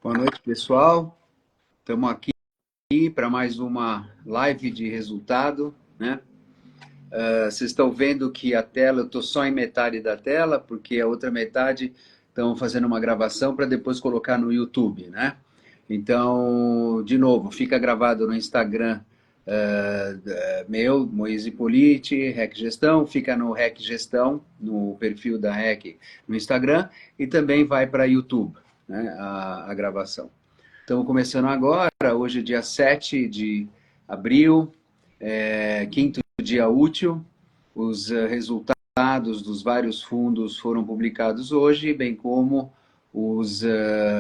Boa noite, pessoal. Estamos aqui para mais uma live de resultado, né? Vocês estão vendo que a tela, eu estou só em metade da tela, porque a outra metade estão fazendo uma gravação para depois colocar no YouTube, né? Então, de novo, fica gravado no Instagram meu, Moise Politi, REC Gestão, fica no REC Gestão, no perfil da REC no Instagram, e também vai para YouTube, né, a gravação. Estamos começando agora, hoje é dia 7 de abril, quinto dia útil. Os resultados dos vários fundos foram publicados hoje, bem como os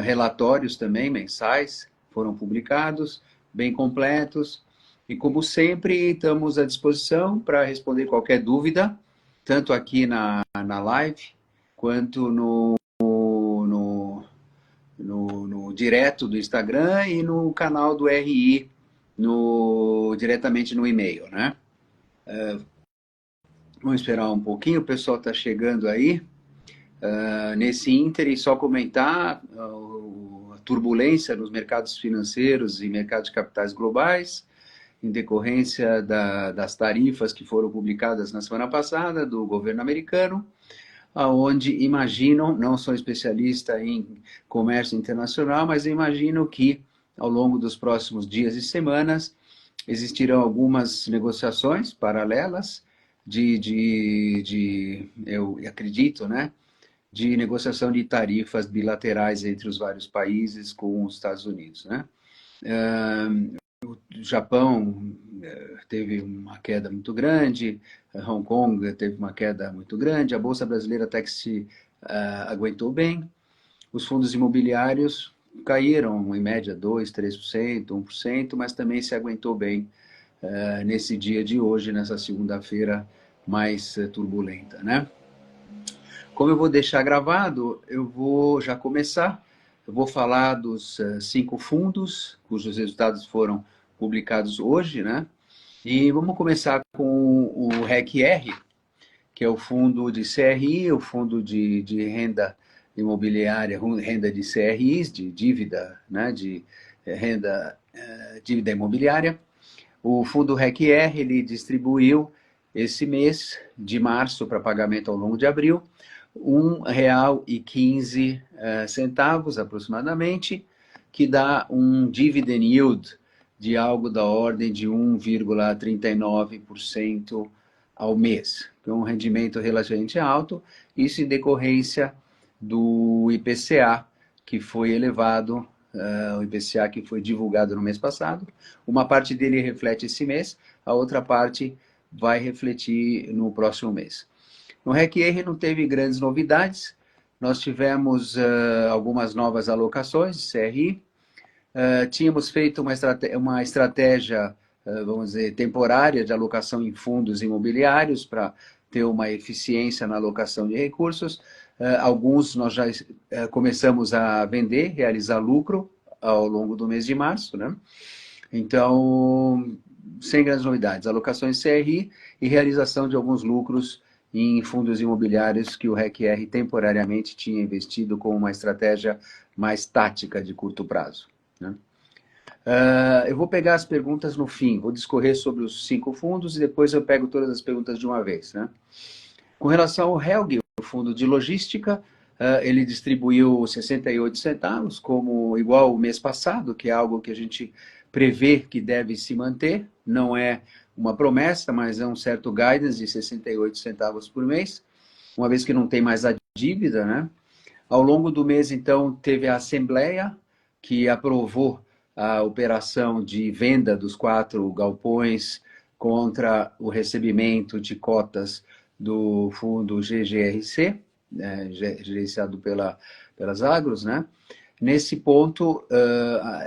relatórios também mensais foram publicados, bem completos. E como sempre, estamos à disposição para responder qualquer dúvida, tanto aqui na live, quanto no direto do Instagram e no canal do RI, diretamente no e-mail, né? Vamos esperar um pouquinho, o pessoal está chegando aí. Nesse ínterim, só comentar a turbulência nos mercados financeiros e mercados de capitais globais, em decorrência das tarifas que foram publicadas na semana passada do governo americano, aonde imaginam, não sou especialista em comércio internacional, mas imagino que ao longo dos próximos dias e semanas existirão algumas negociações paralelas eu acredito, né, de negociação de tarifas bilaterais entre os vários países com os Estados Unidos, né? O Japão teve uma queda muito grande, Hong Kong teve uma queda muito grande, a Bolsa Brasileira até que se aguentou bem, os fundos imobiliários caíram em média 2%, 3%, 1%, mas também se aguentou bem nesse dia de hoje, nessa segunda-feira mais turbulenta, né? Como eu vou deixar gravado, eu vou já começar. Eu vou falar dos 5 fundos, cujos resultados foram publicados hoje, né? E vamos começar com o REC-R, que é o fundo de CRI, o fundo de renda imobiliária, renda de CRIs, de dívida, né? De renda, dívida imobiliária. O fundo REC-R, ele distribuiu esse mês de março para pagamento ao longo de abril, R$ 1,15 aproximadamente, que dá um dividend yield de algo da ordem de 1,39% ao mês, que é um rendimento relativamente alto, isso em decorrência do IPCA, que foi elevado, o IPCA que foi divulgado no mês passado. Uma parte dele reflete esse mês, a outra parte vai refletir no próximo mês. No REC-R não teve grandes novidades, nós tivemos algumas novas alocações de CRI, tínhamos feito uma estratégia, vamos dizer, temporária de alocação em fundos imobiliários para ter uma eficiência na alocação de recursos. Alguns nós já começamos a vender, realizar lucro ao longo do mês de março, né? Então, sem grandes novidades, alocações CRI e realização de alguns lucros em fundos imobiliários que o REC-R temporariamente tinha investido com uma estratégia mais tática de curto prazo, né? Eu vou pegar as perguntas no fim, vou discorrer sobre os 5 fundos e depois eu pego todas as perguntas de uma vez, né? Com relação ao Helg, o fundo de logística, ele distribuiu 68 centavos, como igual o mês passado, que é algo que a gente prevê que deve se manter, não é uma promessa, mas é um certo guidance de 68 centavos por mês, uma vez que não tem mais a dívida, né? Ao longo do mês, então, teve a Assembleia, que aprovou a operação de venda dos 4 galpões contra o recebimento de cotas do fundo GGRC, né, gerenciado pelas Agros, né? Nesse ponto,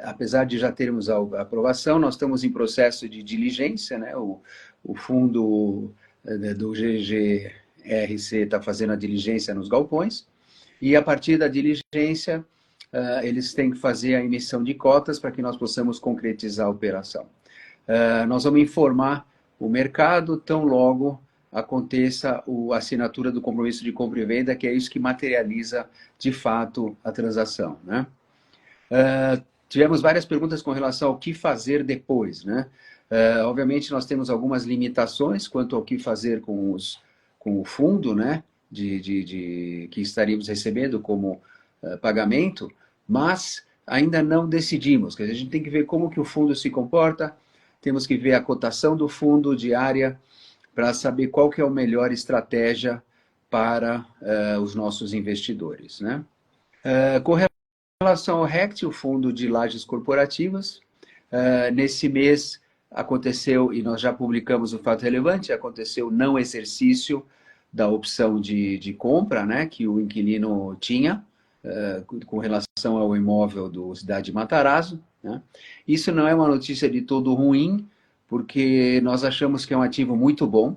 apesar de já termos a aprovação, nós estamos em processo de diligência, né? O fundo do GGRC está fazendo a diligência nos galpões, e a partir da diligência, eles têm que fazer a emissão de cotas para que nós possamos concretizar a operação. Nós vamos informar o mercado tão logo aconteça a assinatura do compromisso de compra e venda, que é isso que materializa, de fato, a transação, né? Tivemos várias perguntas com relação ao que fazer depois, né? Obviamente, nós temos algumas limitações quanto ao que fazer com o fundo, né? Que estaríamos recebendo como pagamento, mas ainda não decidimos. Quer dizer, a gente tem que ver como que o fundo se comporta, temos que ver a cotação do fundo diária para saber qual que é a melhor estratégia para os nossos investidores, né? Com relação ao RECT, o Fundo de Lajes Corporativas, nesse mês aconteceu, e nós já publicamos o fato relevante, aconteceu o não exercício da opção de compra, né, que o inquilino tinha, com relação ao imóvel do Cidade de Matarazzo, né. Isso não é uma notícia de todo ruim, porque nós achamos que é um ativo muito bom,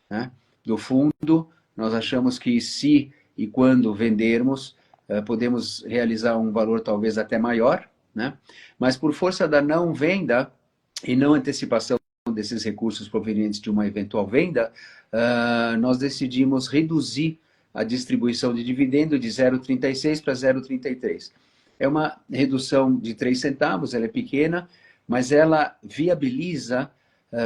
né, do fundo, nós achamos que se e quando vendermos, podemos realizar um valor talvez até maior, né? Mas por força da não venda e não antecipação desses recursos provenientes de uma eventual venda, nós decidimos reduzir a distribuição de dividendo de 0,36 para 0,33. É uma redução de 3 centavos, ela é pequena, mas ela viabiliza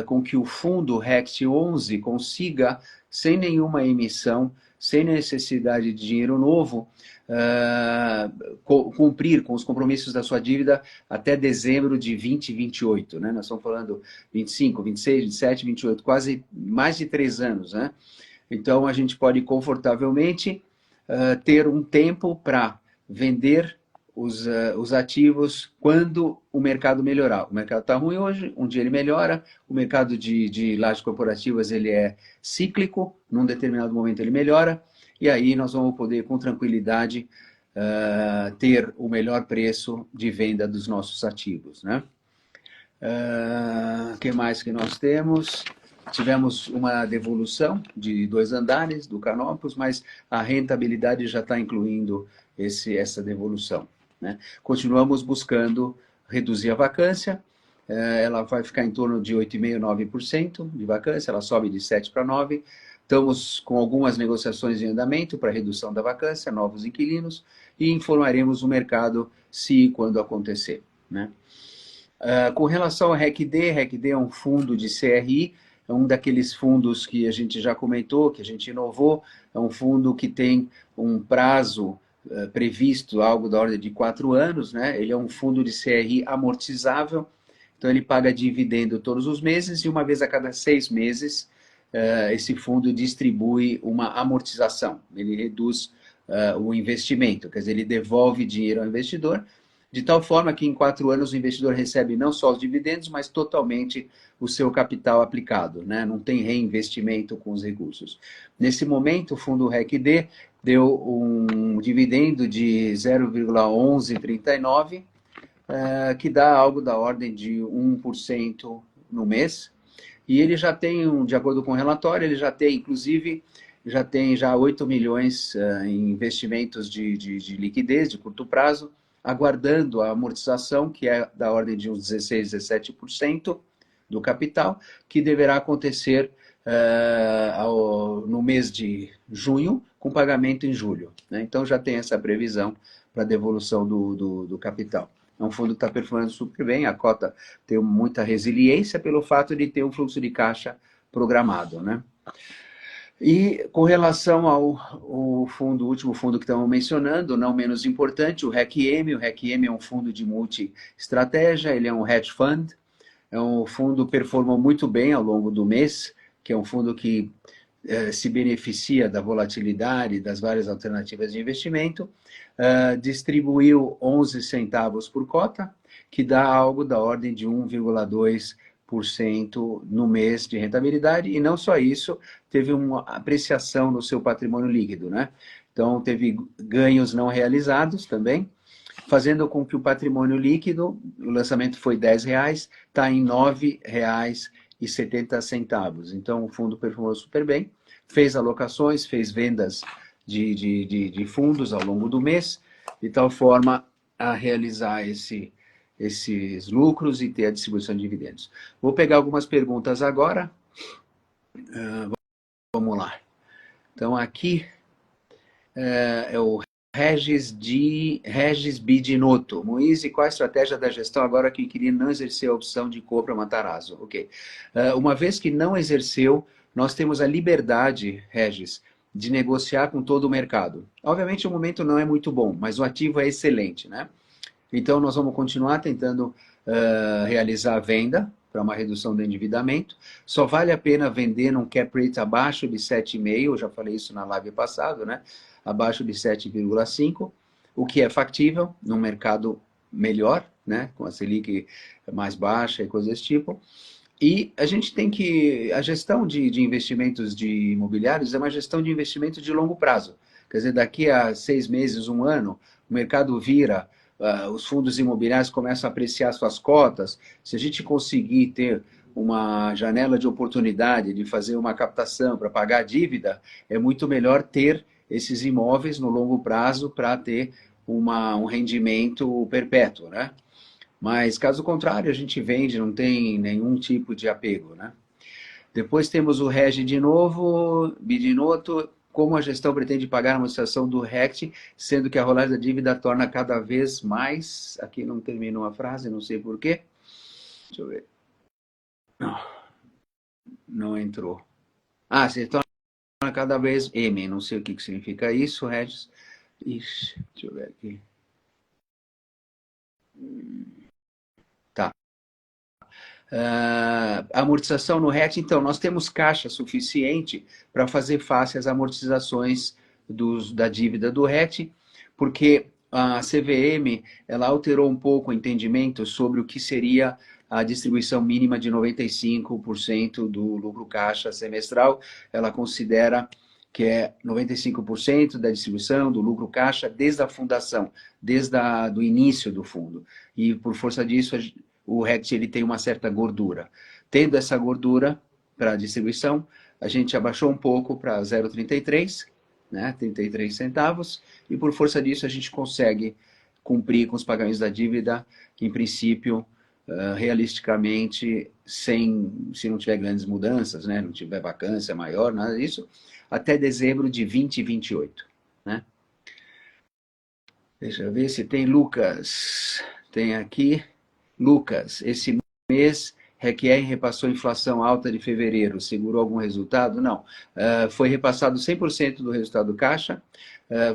com que o fundo RECT 11 consiga, sem nenhuma emissão, sem necessidade de dinheiro novo, cumprir com os compromissos da sua dívida até dezembro de 2028, né? Nós estamos falando 25, 26, 27, 28, quase mais de 3 anos, né? Então, a gente pode confortavelmente ter um tempo para vender os ativos quando o mercado melhorar. O mercado está ruim hoje, um dia ele melhora, o mercado de lajes corporativas ele é cíclico, num determinado momento ele melhora, e aí nós vamos poder, com tranquilidade, ter o melhor preço de venda dos nossos ativos, né? O que mais que nós temos? Tivemos uma devolução de 2 andares do Canopus, mas a rentabilidade já está incluindo essa devolução, né? Continuamos buscando reduzir a vacância, ela vai ficar em torno de 8,5%, 9% de vacância, ela sobe de 7 para 9%. Estamos com algumas negociações em andamento para redução da vacância, novos inquilinos, e informaremos o mercado se e quando acontecer, né? Com relação ao RECD é um fundo de CRI, é um daqueles fundos que a gente já comentou, que a gente inovou, é um fundo que tem um prazo previsto, algo da ordem de 4 anos, né? Ele é um fundo de CRI amortizável, então ele paga dividendo todos os meses e uma vez a cada 6 meses esse fundo distribui uma amortização, ele reduz o investimento, quer dizer, ele devolve dinheiro ao investidor, de tal forma que em 4 anos o investidor recebe não só os dividendos, mas totalmente o seu capital aplicado, né? Não tem reinvestimento com os recursos. Nesse momento, o fundo RECD deu um dividendo de 0,1139, que dá algo da ordem de 1% no mês. E ele já tem, de acordo com o relatório, ele já tem, inclusive, já tem já 8 milhões em investimentos de liquidez, de curto prazo, aguardando a amortização, que é da ordem de uns 16, 17% do capital, que deverá acontecer no mês de junho, com pagamento em julho, né? Então já tem essa previsão para devolução do capital. É um fundo que está performando super bem, a cota tem muita resiliência pelo fato de ter um fluxo de caixa programado, né? E com relação ao fundo, o último fundo que estamos mencionando, não menos importante, o RECM é um fundo de multi-estratégia, ele é um hedge fund, é um fundo que performou muito bem ao longo do mês, que é um fundo que se beneficia da volatilidade das várias alternativas de investimento, distribuiu 11 centavos por cota, que dá algo da ordem de 1,2% no mês de rentabilidade, e não só isso, teve uma apreciação no seu patrimônio líquido, né? Então, teve ganhos não realizados também, fazendo com que o patrimônio líquido, o lançamento foi R$ 10, está em R$ 9,70. Então, o fundo performou super bem, fez alocações, fez vendas de fundos ao longo do mês, de tal forma a realizar esses lucros e ter a distribuição de dividendos. Vou pegar algumas perguntas agora. Vamos lá. Então, aqui é o Regis Bidinotto. Moise, qual a estratégia da gestão agora que o inquilino não exerceu a opção de compra Matarazzo? Ok. Uma vez que não exerceu, nós temos a liberdade, Regis, de negociar com todo o mercado. Obviamente o momento não é muito bom, mas o ativo é excelente, né? Então nós vamos continuar tentando realizar a venda para uma redução do endividamento. Só vale a pena vender num cap rate abaixo de 7,5, eu já falei isso na live passada, né? Abaixo de 7,5, o que é factível num mercado melhor, né? Com a Selic mais baixa e coisas desse tipo. E a gente tem que. A gestão de investimentos de imobiliários é uma gestão de investimento de longo prazo. Quer dizer, daqui a 6 meses, um ano, o mercado vira, os fundos imobiliários começam a apreciar suas cotas. Se a gente conseguir ter uma janela de oportunidade de fazer uma captação para pagar a dívida, é muito melhor ter esses imóveis no longo prazo para ter um rendimento perpétuo, né? Mas, caso contrário, a gente vende, não tem nenhum tipo de apego, né? Depois temos o REG de novo, Bidinotto, como a gestão pretende pagar a amortização do RECT, sendo que a rolagem da dívida torna cada vez mais... Aqui não terminou a frase, não sei porquê. Deixa eu ver. Não entrou. Se torna cada vez M, não sei o que significa isso, Regis. Ixi, deixa eu ver aqui. Tá. Amortização no RET, então, nós temos caixa suficiente para fazer face às amortizações da dívida do RET, porque a CVM ela alterou um pouco o entendimento sobre o que seria a distribuição mínima de 95% do lucro caixa semestral. Ela considera que é 95% da distribuição do lucro caixa desde a fundação, desde do início do fundo. E por força disso, o RECT ele tem uma certa gordura. Tendo essa gordura para a distribuição, a gente abaixou um pouco para 0,33, né, 33 centavos, e por força disso a gente consegue cumprir com os pagamentos da dívida, em princípio, realisticamente, se não tiver grandes mudanças, né, não tiver vacância maior, nada disso, até dezembro de 2028. Né? Deixa eu ver se tem Lucas. Tem aqui. Lucas, esse mês Requiem repassou inflação alta de fevereiro, segurou algum resultado? Não. Foi repassado 100% do resultado do caixa,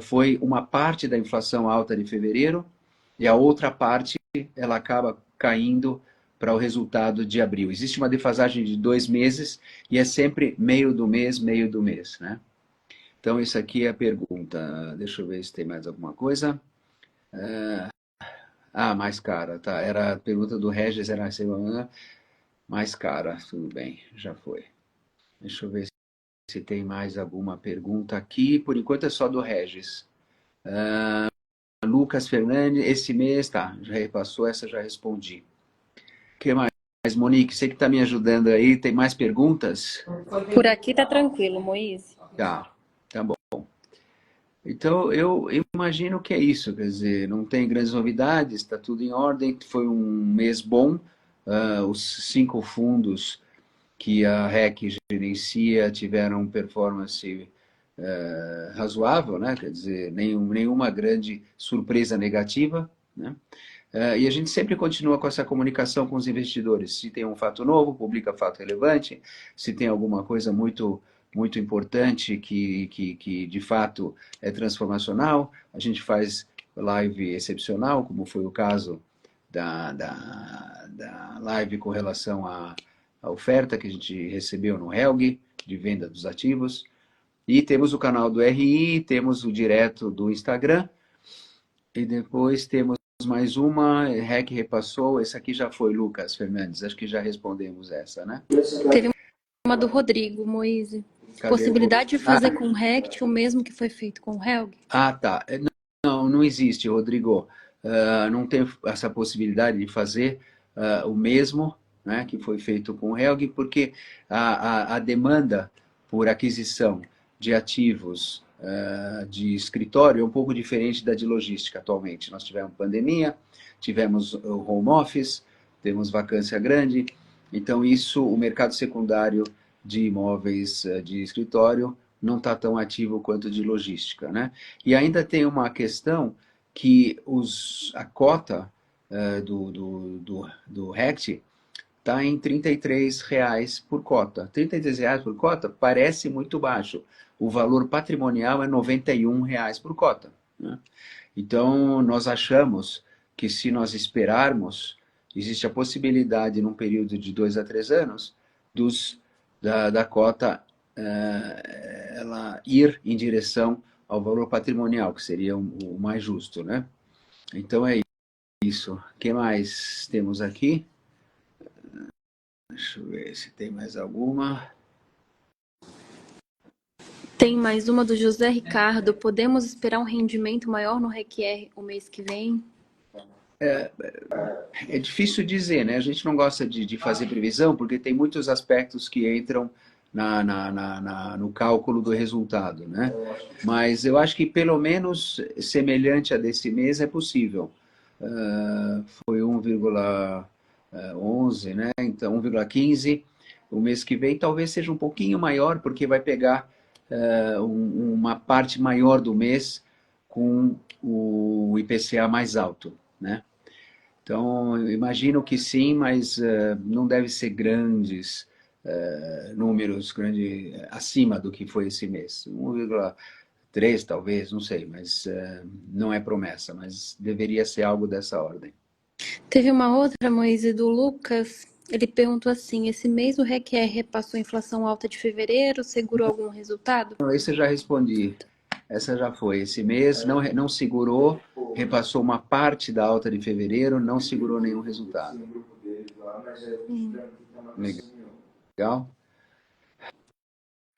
foi uma parte da inflação alta de fevereiro, e a outra parte ela acaba caindo para o resultado de abril. Existe uma defasagem de 2 meses, e é sempre meio do mês, meio do mês. Né? Então, isso aqui é a pergunta. Deixa eu ver se tem mais alguma coisa. Mais cara, tá. Era a pergunta do Regis, era a segunda. Mais cara, tudo bem, já foi. Deixa eu ver se tem mais alguma pergunta aqui. Por enquanto é só do Regis. Lucas Fernandes, esse mês, tá, já repassou, essa já respondi. O que mais? Monique, você que está me ajudando aí, tem mais perguntas? Por aqui tá tranquilo, Moise. Tá bom. Então, eu imagino que é isso, quer dizer, não tem grandes novidades, está tudo em ordem, foi um mês bom, os 5 fundos que a REC gerencia tiveram performance razoável, né? Quer dizer, nenhuma grande surpresa negativa, né? E a gente sempre continua com essa comunicação com os investidores. Se tem um fato novo, publica fato relevante. Se tem alguma coisa muito, muito importante que de fato é transformacional, a gente faz live excepcional, como foi o caso da live com relação à oferta que a gente recebeu no Helg, de venda dos ativos. E temos o canal do RI, temos o direto do Instagram, e depois temos mais uma, REC repassou, esse aqui já foi, Lucas Fernandes, acho que já respondemos essa, né? Teve uma do Rodrigo, Moise. Cadê? Possibilidade de fazer com o RECT o mesmo que foi feito com o Helg? Tá. Não existe, Rodrigo. Não tem essa possibilidade de fazer o mesmo, né, que foi feito com o Helg, porque a demanda por aquisição de ativos de escritório é um pouco diferente da de logística atualmente. Nós tivemos pandemia, tivemos o home office, temos vacância grande, então isso, o mercado secundário de imóveis de escritório não está tão ativo quanto de logística, né? E ainda tem uma questão que a cota do RECT está em R$ 33 por cota. R$ 33 por cota parece muito baixo. O valor patrimonial é R$ 91 por cota, né? Então, nós achamos que se nós esperarmos, existe a possibilidade, num período de 2 a 3 anos, da cota ela ir em direção ao valor patrimonial, que seria o mais justo, né? Então é isso. O que mais temos aqui? Deixa eu ver se tem mais alguma. Tem mais uma do José Ricardo. Podemos esperar um rendimento maior no REQR o mês que vem? É difícil dizer, né? A gente não gosta de fazer previsão, porque tem muitos aspectos que entram no cálculo do resultado, né? Mas eu acho que pelo menos semelhante a desse mês é possível. Foi 1,11, né? Então 1,15. O mês que vem talvez seja um pouquinho maior, porque vai pegar uma parte maior do mês com o IPCA mais alto, né? Então, eu imagino que sim, mas não deve ser grandes números acima do que foi esse mês. 1,3 talvez, não sei, mas não é promessa, mas deveria ser algo dessa ordem. Teve uma outra, Moise, do Lucas. Ele perguntou assim: esse mês o REQR repassou a inflação alta de fevereiro, segurou algum resultado? Não, esse eu já respondi. Essa já foi. Esse mês não segurou, repassou uma parte da alta de fevereiro, não segurou nenhum resultado. Legal?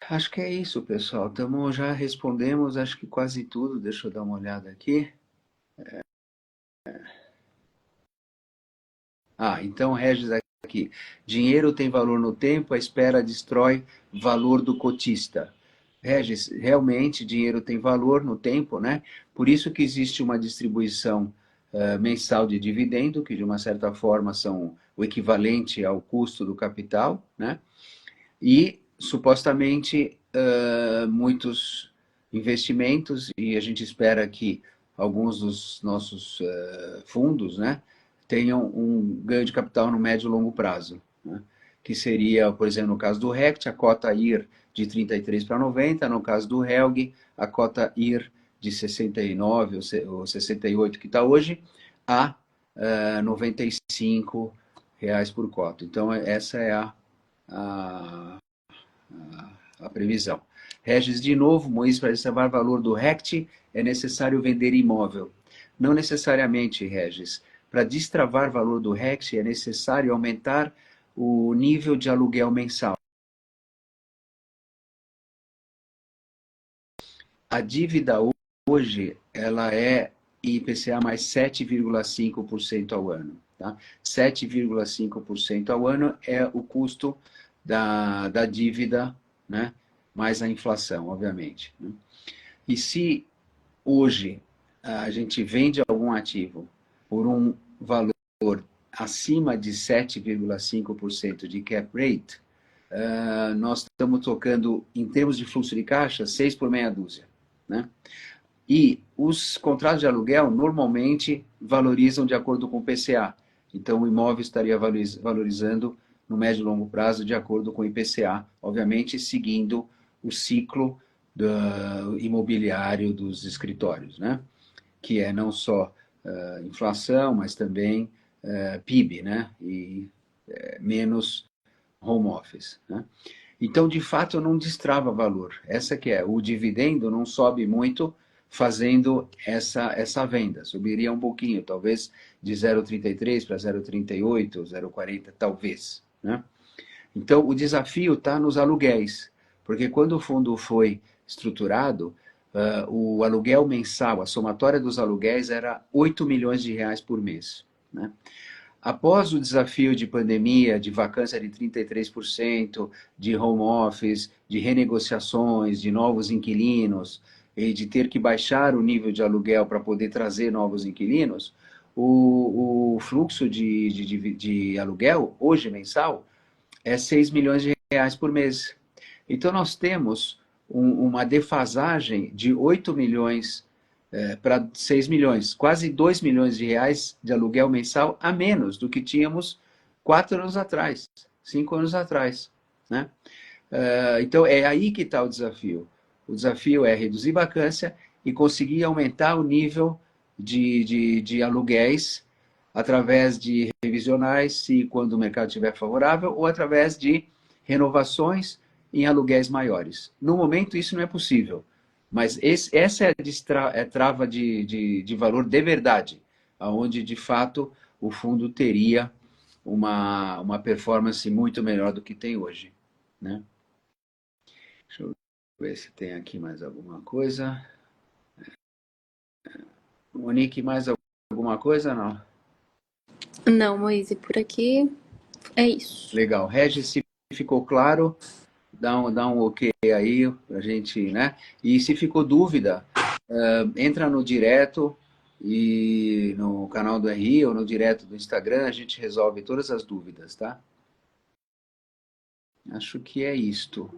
Acho que é isso, pessoal. Já respondemos, acho que quase tudo. Deixa eu dar uma olhada aqui. Então, Regis aqui. Dinheiro tem valor no tempo, a espera destrói valor do cotista. Regis, realmente dinheiro tem valor no tempo, né? Por isso que existe uma distribuição mensal de dividendo, que de uma certa forma são o equivalente ao custo do capital, né? E supostamente muitos investimentos, e a gente espera que alguns dos nossos fundos, né, tenham um ganho de capital no médio e longo prazo, né? Que seria, por exemplo, no caso do RECT, a cota IR de 33 para 90, no caso do HELG, a cota IR de 69 ou 68 que está hoje, a R$ 95 por cota. Então, essa é a, a previsão. Regis, de novo, Moisés, para reservar valor do RECT, é necessário vender imóvel. Não necessariamente, Regis. Para destravar valor do RECT, é necessário aumentar o nível de aluguel mensal. A dívida hoje, ela é IPCA mais 7,5% ao ano. Tá? 7,5% ao ano é o custo da dívida, né? Mais a inflação, obviamente, né? E se hoje a gente vende algum ativo por um valor acima de 7,5% de cap rate, nós estamos tocando, em termos de fluxo de caixa, 6 por meia dúzia, né? E os contratos de aluguel normalmente valorizam de acordo com o PCA. Então, o imóvel estaria valorizando no médio e longo prazo de acordo com o IPCA, obviamente seguindo o ciclo imobiliário dos escritórios, né? Que é não só inflação, mas também PIB, né? E menos home office, né? Então, de fato, não destrava valor. Essa que é. O dividendo não sobe muito fazendo essa venda. Subiria um pouquinho, talvez de 0,33 para 0,38, 0,40, talvez, né? Então, o desafio está nos aluguéis, porque quando o fundo foi estruturado, o aluguel mensal, a somatória dos aluguéis era 8 milhões de reais por mês, né? Após o desafio de pandemia, de vacância de 33%, de home office, de renegociações, de novos inquilinos, e de ter que baixar o nível de aluguel para poder trazer novos inquilinos, o fluxo de aluguel, hoje mensal, é 6 milhões de reais por mês. Então nós temos uma defasagem de 8 milhões para 6 milhões, quase 2 milhões de reais de aluguel mensal a menos do que tínhamos 4 anos atrás, 5 anos atrás, né? Então, é aí que está o desafio. O desafio é reduzir vacância e conseguir aumentar o nível de aluguéis através de revisionais, se quando o mercado estiver favorável, ou através de renovações em aluguéis maiores. No momento, isso não é possível, mas essa é a trava de valor de verdade, onde, de fato, o fundo teria uma performance muito melhor do que tem hoje, né? Deixa eu ver se tem aqui mais alguma coisa. Monique, mais alguma coisa? Não. Não, Moise, por aqui é isso. Legal. Regis, se ficou claro, dá um ok aí pra gente, né? E se ficou dúvida, entra no direto e no canal do RI ou no direto do Instagram, a gente resolve todas as dúvidas, tá? Acho que é isto.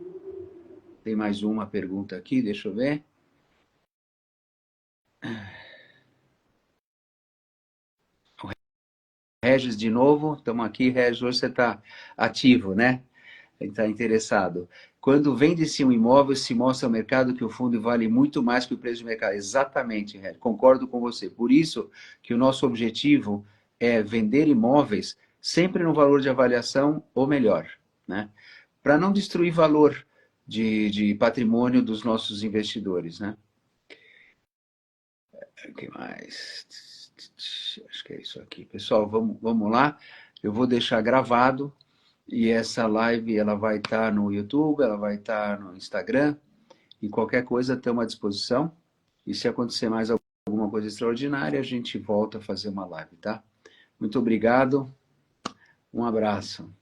Tem mais uma pergunta aqui, deixa eu ver. Regis de novo, estamos aqui. Regis, hoje você está ativo, né? Está interessado. Quando vende-se um imóvel, se mostra ao mercado que o fundo vale muito mais que o preço de mercado. Exatamente, Regis, concordo com você. Por isso que o nosso objetivo é vender imóveis sempre no valor de avaliação ou melhor, né? Para não destruir valor de patrimônio dos nossos investidores, né? O que mais? Acho que é isso aqui. Pessoal, vamos lá. Eu vou deixar gravado e essa live ela vai estar no YouTube, ela vai estar no Instagram e qualquer coisa estamos à disposição. E se acontecer mais alguma coisa extraordinária, a gente volta a fazer uma live, tá? Muito obrigado. Um abraço.